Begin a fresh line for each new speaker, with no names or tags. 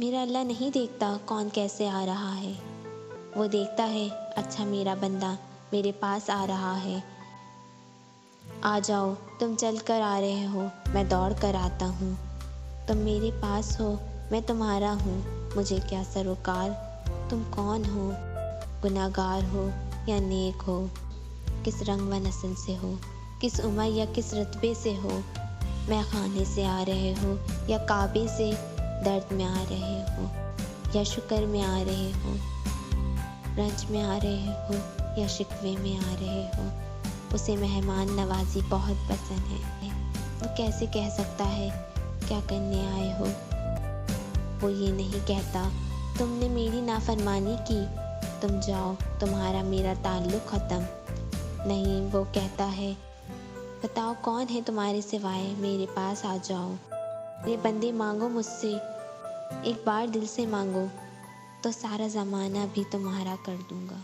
मेरा अल्लाह नहीं देखता कौन कैसे आ रहा है। वो देखता है अच्छा मेरा बंदा मेरे पास आ रहा है। आ जाओ, तुम चल कर आ रहे हो, मैं दौड़ कर आता हूँ। तुम मेरे पास हो, मैं तुम्हारा हूँ, मुझे क्या सरोकार। तुम कौन हो, गुनाहगार हो या नेक हो, किस रंग व नस्ल से हो, किस उम्र या किस रुतबे से हो। मैं खाने से आ रहे हो या काबे से, दर्द में आ रहे हो या शुक्र में आ रहे हो, रंज में आ रहे हो या शिकवे में आ रहे हो। उसे मेहमान नवाजी बहुत पसंद है। वो कैसे कह सकता है क्या करने आए हो। वो ये नहीं कहता तुमने मेरी नाफरमानी की, तुम जाओ, तुम्हारा मेरा ताल्लुक़ ख़त्म। नहीं, वो कहता है बताओ कौन है तुम्हारे सिवाय, मेरे पास आ जाओ। मेरे बंदे मांगो मुझसे, एक बार दिल से मांगो, तो सारा ज़माना भी तुम्हारा कर दूँगा।